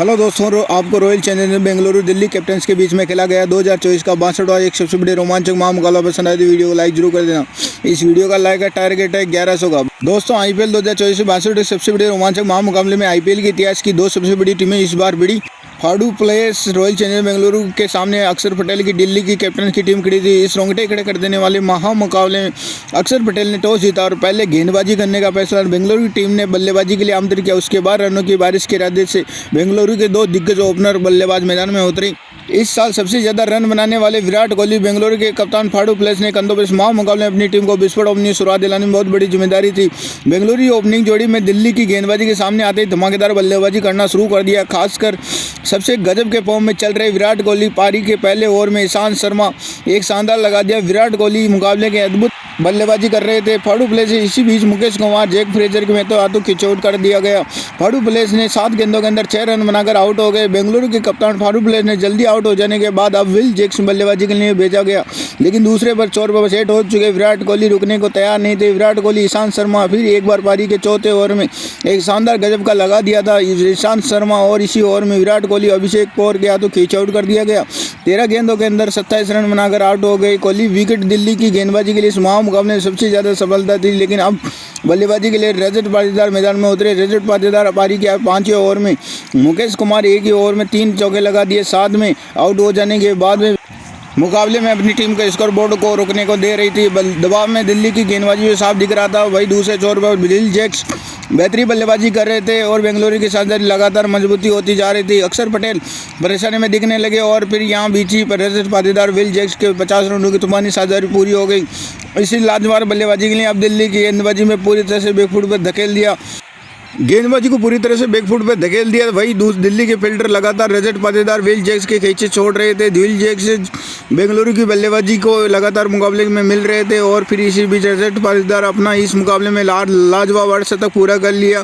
Hello दोस्तों, आपको royal challenger Bengaluru Delhi captains के बीच में खेला गया 2024 का 62वां एक सबसे बड़े रोमांचक महामुकाबला पसंद आए तो वीडियो को लाइक जरूर कर देना। इस वीडियो का लाइक का टारगेट है 1100 का। दोस्तों, आईपीएल 2024 से 62 सबसे बड़े रोमांचक महामुकाबले में आईपीएल के इतिहास की दो सबसे बड़ी टीमें इस बार भिड़ी। फाडू प्लेस रॉयल चैलेंजर बेंगलुरु के सामने अक्षर पटेल की दिल्ली की कैप्टन की टीम खड़ी थी। इस रोंगटे खड़े कर देने वाले महामुकाबले में अक्षर पटेल ने टॉस जीता और पहले गेंदबाजी करने का फैसला बेंगलुरु की टीम ने बल्लेबाजी के लिए आमंत्रित किया। उसके बाद रनों की बारिश के इरादे से बेंगलुरु के दो दिग्गज ओपनर बल्लेबाज मैदान में उतरे। इस साल सबसे ज्यादा रन बनाने वाले विराट कोहली बेंगलुरु के कप्तान फाडू प्लेस ने कंधों पर इस महामुकाबले में अपनी टीम को विस्फोट ओपनिंग शुरुआत दिलाने में बहुत बड़ी जिम्मेदारी थी। बेंगलुरु की ओपनिंग जोड़ी में दिल्ली की गेंदबाजी के सामने आते ही धमाकेदार बल्लेबाजी करना शुरू कर दिया। खासकर सबसे गजब के फॉर्म में चल रहे विराट कोहली पारी के पहले ओवर में ईशांत शर्मा एक शानदार लगा दिया। विराट कोहली मुकाबले के अद्भुत बल्लेबाजी कर रहे थे। फाडू प्लेस से इसी बीच मुकेश कुमार जैक फ्रेजर के तो हाथों की चोट कर दिया गया। फाडू प्लेस ने 7 गेंदों के अंदर 6 रन बनाकर आउट हो गए। बेंगलुरु के कप्तान फाडू प्लेस ने जल्दी आउट हो जाने के बाद अब विल जैक्स बल्लेबाजी के लिए भेजा गया, लेकिन दूसरे पर चोर पर सेट हो चुके विराट कोहली रुकने को तैयार नहीं थे। विराट कोहली ईशांत शर्मा फिर एक बार पारी के चौथे ओवर में एक शानदार गजब का लगा दिया था ईशांत शर्मा, और इसी ओवर में विराट कोहली अभिषेक पौर के हाथों खींच आउट कर दिया गया। 13 गेंदों के अंदर 27 रन बनाकर आउट हो गए। कोहली विकेट दिल्ली की गेंदबाजी के लिए इस महामुकाबले में सबसे ज्यादा सफलता थी, लेकिन अब बल्लेबाजी के लिए रजत पाटीदार मैदान में उतरे। रजत पाटीदार पारी के 5वें ओवर में मुकेश कुमार एक ही ओवर में 3 चौके लगा दिए। साथ में आउट हो जाने के बाद में मुकाबले में अपनी टीम के स्कोर बोर्ड को रोकने को दे रही थी। दबाव में दिल्ली की गेंदबाजी में साफ दिख रहा था। वही दूसरे छोर पर विल जैक्स बेहतरीन बल्लेबाजी कर रहे थे और बेंगलुरु की साझेदारी लगातार मजबूती होती जा रही थी। अक्षर पटेल परेशानी में दिखने लगे और फिर यहाँ बीची पर रजत पाटीदार विल जैक्स के 50 रनों की तूफानी साझेदारी पूरी हो गई। इसी लाजवाब बल्लेबाजी के लिए अब दिल्ली की गेंदबाजी में पूरी तरह से बैकफुट पर धकेल दिया। गेंदबाजी को पूरी तरह से बैकफुट पे धकेल दिया। वही दिल्ली के फील्डर लगातार रजत पाटीदार विल जैक्स के खींचे छोड़ रहे थे। विल जैक्स बेंगलुरु की बल्लेबाजी को लगातार मुकाबले में मिल रहे थे और फिर इसी बीच रजत पाटीदार अपना इस मुकाबले में लाजवाब अर्धशतक पूरा कर लिया।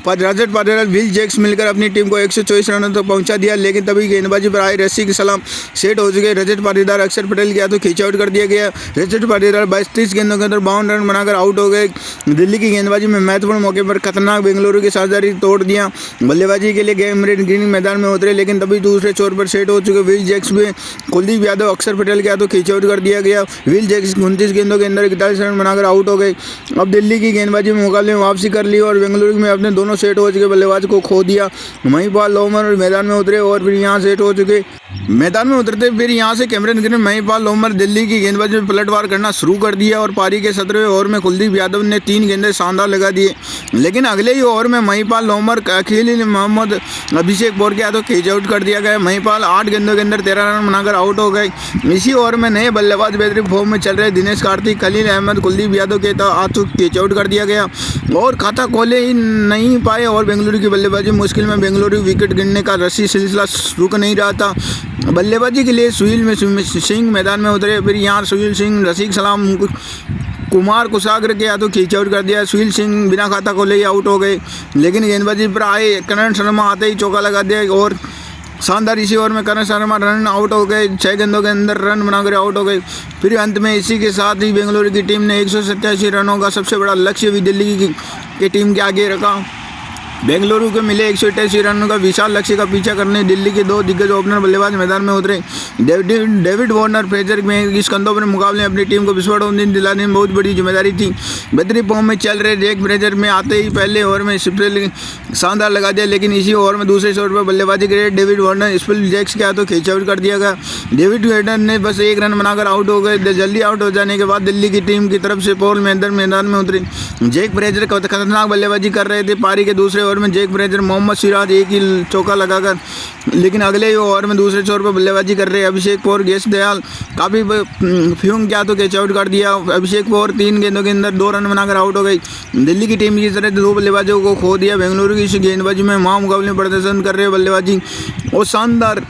रजत पाटीदार विल जैक्स मिलकर अपनी टीम को 124 रनों तक पहुंचा दिया, लेकिन तभी गेंदबाजी पर आए रस्सी के सलाम सेट हो चुके रजत पाटीदार अक्षर पटेल के हाथों खींच आउट कर दिया गया। रजत पाटीदार 32 गेंदों के अंदर 52 रन बनाकर आउट हो गए। दिल्ली की गेंदबाजी में महत्वपूर्ण मौके पर खतरनाक बेंगलुरु की साझेदारी तोड़ दिया। बल्लेबाजी के लिए कैमरन ग्रीन मैदान में उतरे, लेकिन तभी दूसरे छोर पर सेट हो चुके विल जैक्स में कुलदीप यादव अक्षर पटेल के हाथों खींच आउट कर दिया गया। विल जैक्स 29 गेंदों के अंदर 41 रन बनाकर आउट हो गए। अब दिल्ली की गेंदबाजी में मुकाबले में वापसी कर ली और बेंगलुरु में अपने दोनों सेट हो चुके बल्लेबाज को खो दिया। महिपाल लोमर मैदान में उतरे और फिर यहाँ सेट हो चुके मैदान में उतरते फिर यहाँ से कैमरन ग्रीन महिपाल लोमर दिल्ली की गेंदबाजी में पलटवार करना शुरू कर दिया और पारी के 17वें ओवर में कुलदीप यादव ने 3 गेंदें शानदार लगा दिए, लेकिन अगले ही ओवर में महिपाल लोमर खलील मोहम्मद अभिषेक पौर के हाथों खींच आउट कर दिया गया। महिपाल 8 गेंदों के अंदर 13 रन बनाकर आउट हो गए। इसी ओवर में नए बल्लेबाज बेहतरीन फॉर्म में चल रहे दिनेश कार्तिक खलील अहमद कुलदीप यादव के हाथों खींच आउट कर दिया गया और खाता खोले ही नहीं पाए और बेंगलुरु की बल्लेबाजी मुश्किल में बेंगलुरु विकेट गिरने का रस्सी सिलसिला रुक नहीं रहा था। बल्लेबाजी के लिए सुनील सिंह मैदान में उतरे। फिर यहाँ सुनील सिंह रसिक सलाम कुमार कुशाग्र के हाथों खींच आउट कर दिया। सुनील सिंह बिना खाता खोले ही आउट हो गए, लेकिन गेंदबाजी पर आए करण शर्मा आते ही चौका लगा दिया और शानदार इसी ओवर में करण शर्मा रन आउट हो गए। 6 गेंदों के अंदर रन बनाकर आउट हो गए। फिर अंत में इसी के साथ ही बेंगलुरु की टीम ने 187 रनों का सबसे बड़ा लक्ष्य भी दिल्ली की टीम के आगे रखा। बेंगलुरु को मिले 188 रनों का विशाल लक्ष्य का पीछा करने दिल्ली के दो दिग्गज ओपनर बल्लेबाज मैदान में उतरे। डेविड वार्नर फ्रेजर में इस कंधों पर मुकाबले अपनी टीम को विस्फोट दिलाने में बहुत बड़ी जिम्मेदारी थी। बेहतरीन फॉर्म में चल रहे जैक फ्रेजर में आते ही पहले ओवर में स्पेल शानदार लगा दिया, लेकिन इसी ओवर में दूसरे छोर पर बल्लेबाजी करे डेविड वार्नर स्पेल जैक्स के हाथों खींच आउट कर दिया गया। डेविड वार्नर ने बस 1 रन बनाकर आउट हो गए। जल्दी आउट हो जाने के बाद दिल्ली की टीम की तरफ से पॉल मैदान में उतरे। जैक फ्रेजर खतरनाक बल्लेबाजी कर रहे थे। पारी के दूसरे ओवर में जैक फ्रेजर मोहम्मद सिराज एक ही चौका लगाकर, लेकिन अगले ही ओवर में दूसरे छोर पर बल्लेबाजी कर रहे अभिषेक पौर गेस दयाल काफ़ी फ्यूम क्या तो कैच आउट कर दिया। अभिषेक पौर 3 गेंदों के अंदर 2 रन बनाकर आउट हो गई। दिल्ली की टीम की तरह 2 बल्लेबाजों को खो दिया। बेंगलुरु की इस गेंदबाजी में महामुकाबले में प्रदर्शन कर रहे बल्लेबाजी और शानदार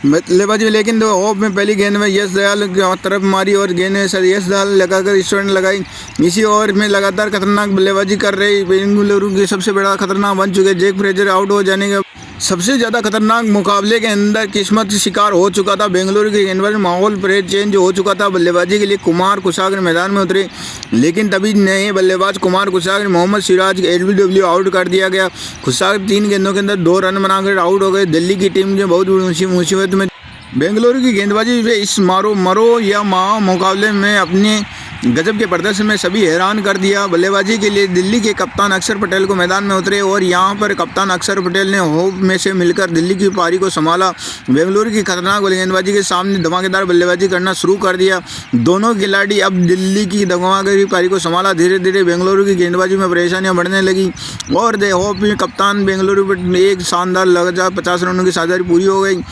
बल्लेबाजी, लेकिन ऑफ में पहली गेंद में यश दयाल की तरफ मारी और गेंद में यश दयाल लगाकर स्टोन लगाई। इसी ओवर में लगातार खतरनाक बल्लेबाजी कर रही बेंगलुरु की सबसे बड़ा खतरनाक बन चुके जैक फ्रेजर आउट हो जाने के सबसे ज़्यादा खतरनाक मुकाबले के अंदर किस्मत शिकार हो चुका था बेंगलुरु के गेंदबाज। माहौल पूरे चेंज हो चुका था बल्लेबाजी के लिए। कुमार कुशागर मैदान में उतरे, लेकिन तभी नए बल्लेबाज कुमार कुशागर मोहम्मद सिराज LBW आउट कर दिया गया। कुशागर 3 गेंदों के अंदर 2 रन बनाकर आउट हो गए। दिल्ली की टीम के बहुत बड़ी मुसीबत में बेंगलुरु की गेंदबाजी पे इस मारो मरो या माह मुकाबले में अपने गजब के प्रदर्शन में सभी हैरान कर दिया। बल्लेबाजी के लिए दिल्ली के कप्तान अक्षर पटेल को मैदान में उतरे और यहां पर कप्तान अक्षर पटेल ने होप में से मिलकर दिल्ली की पारी को संभाला। बेंगलुरु की खतरनाक गेंदबाजी के सामने धमाकेदार बल्लेबाजी करना शुरू कर दिया। दोनों खिलाड़ी अब दिल्ली की धमाकेदार पारी को संभाला। धीरे धीरे बेंगलुरु की गेंदबाजी में परेशानियां बढ़ने लगी और दे होप में कप्तान बेंगलुरु पर एक शानदार लगातार 50 रनों की साझेदारी पूरी हो गई।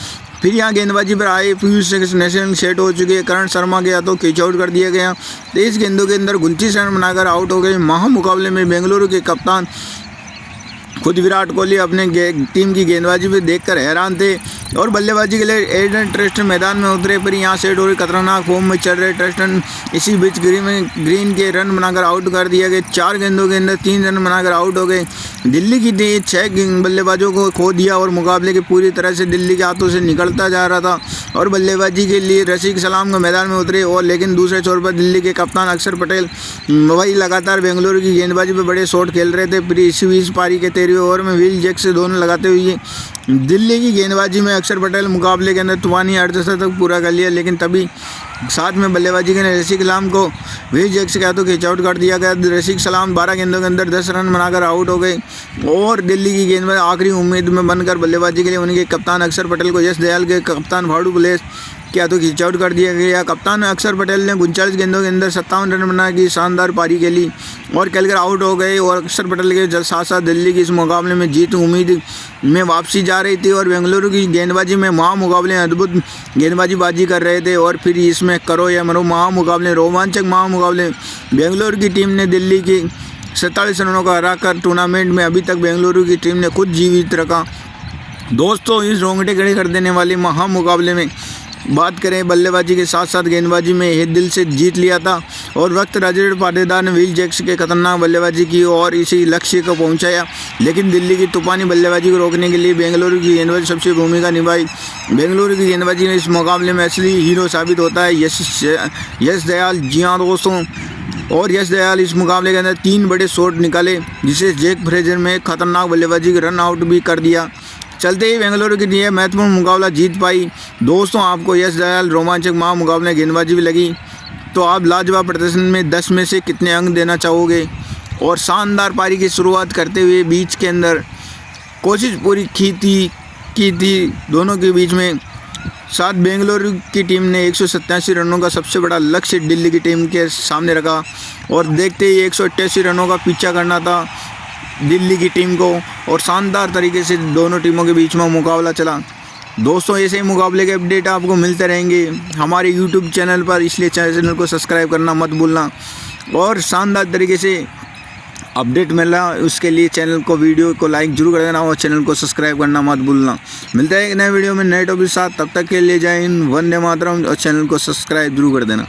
फिर यहाँ गेंदबाजी पर आए पीयूष नेशनल सेट हो चुके हैं। करण शर्मा के हाथों कैच आउट कर दिया गया। 23 गेंदों के अंदर 29 रन बनाकर आउट हो गए। महामुकाबले में बेंगलुरु के कप्तान खुद विराट कोहली अपने टीम की गेंदबाजी पे देखकर हैरान थे और बल्लेबाजी के लिए एडन ट्रेस्टन मैदान में उतरे। पर यहाँ सेट हो रही खतरनाक फॉर्म में चल रहे ट्रेस्टन इसी बीच ग्रीन के रन बनाकर आउट कर दिया गया। 4 गेंदों के अंदर 3 रन बनाकर आउट हो गए। दिल्ली की टीम 6 बल्लेबाजों को खो दिया और मुकाबले के पूरी तरह से दिल्ली के हाथों से निकलता जा रहा था और बल्लेबाजी के लिए रशीद सलाम के मैदान में उतरे। और लेकिन दूसरे छोर पर दिल्ली के कप्तान अक्षर पटेल वही लगातार बेंगलुरु की गेंदबाजी पर बड़े शॉट खेल रहे थे। फिर इसी बीच पारी के 13वें ओवर में व्हील जैक से दोनों लगाते हुए दिल्ली की गेंदबाजी में अक्षर पटेल मुकाबले के अंदर तूफानी अर्धशतक पूरा कर लिया। लेकिन तभी साथ में बल्लेबाजी के रशीद सलाम को व्हील जैक से तो कैच आउट कर दिया गया। रशीद सलाम 12 गेंदों के अंदर 10 रन बनाकर आउट हो गए और दिल्ली की गेंदबाजी आखिरी उम्मीद में बनकर बल्लेबाजी के लिए उनके कप्तान अक्षर पटेल को यश दयाल के कप्तान भाड़ू प्लेस क्या तो कैच आउट कर दिया गया। कप्तान अक्षर पटेल ने 39 गेंदों के अंदर 57 रन बना की शानदार पारी खेली और खेलकर आउट हो गए। और अक्षर पटेल के साथ साथ दिल्ली की इस मुकाबले में जीत उम्मीद में वापसी जा रही थी और बेंगलुरु की गेंदबाजी में महामुकाबले अद्भुत गेंदबाजी कर रहे थे। और फिर इसमें करो या मरो महामुकाबले, रोमांचक महामुकाबले बेंगलुरु की टीम ने दिल्ली की 47 रनों का हराकर टूर्नामेंट में अभी तक बेंगलुरु की टीम ने खुद जीवित रखा। दोस्तों, इस रोंगटे खड़े कर देने वाले महामुकाबले में बात करें बल्लेबाजी के साथ साथ गेंदबाजी में ये दिल से जीत लिया था और वक्त राजेंद्र पाटीदार ने व्हील जैक्स के खतरनाक बल्लेबाजी की और इसी लक्ष्य को पहुंचाया। लेकिन दिल्ली की तूफानी बल्लेबाजी को रोकने के लिए बेंगलुरु की गेंदबाजी सबसे भूमिका निभाई। बेंगलुरु की गेंदबाजी में इस मुकाबले में असली हीरो साबित होता है यश दयाल। जी हाँ दोस्तों, और यश दयाल इस मुकाबले के अंदर 3 बड़े शॉट निकाले जिसे जैक फ्रेजर में खतरनाक बल्लेबाजी के रन आउट भी कर दिया। चलते ही बेंगलुरु की टीम महत्वपूर्ण मुकाबला जीत पाई। दोस्तों, आपको यश दयाल रोमांचक मुकाबले गेंदबाजी भी लगी तो आप लाजवाब प्रदर्शन में 10 में से कितने अंक देना चाहोगे? और शानदार पारी की शुरुआत करते हुए बीच के अंदर कोशिश पूरी की थी दोनों के बीच में। साथ बेंगलुरु की टीम ने 187 रनों का सबसे बड़ा लक्ष्य दिल्ली की टीम के सामने रखा और देखते ही 188 रनों का पीछा करना था दिल्ली की टीम को और शानदार तरीके से दोनों टीमों के बीच में मुकाबला चला। दोस्तों, ऐसे ही मुकाबले के अपडेट आपको मिलते रहेंगे हमारे YouTube चैनल पर, इसलिए चैनल को सब्सक्राइब करना मत भूलना और शानदार तरीके से अपडेट मिला उसके लिए चैनल को वीडियो को लाइक जरूर कर देना और चैनल को सब्सक्राइब करना मत भूलना। मिलता है एक नए वीडियो में नए टॉपिक के साथ, तब तक के लिए जय हिंद, वंदे मातरम और चैनल को सब्सक्राइब जरूर कर देना।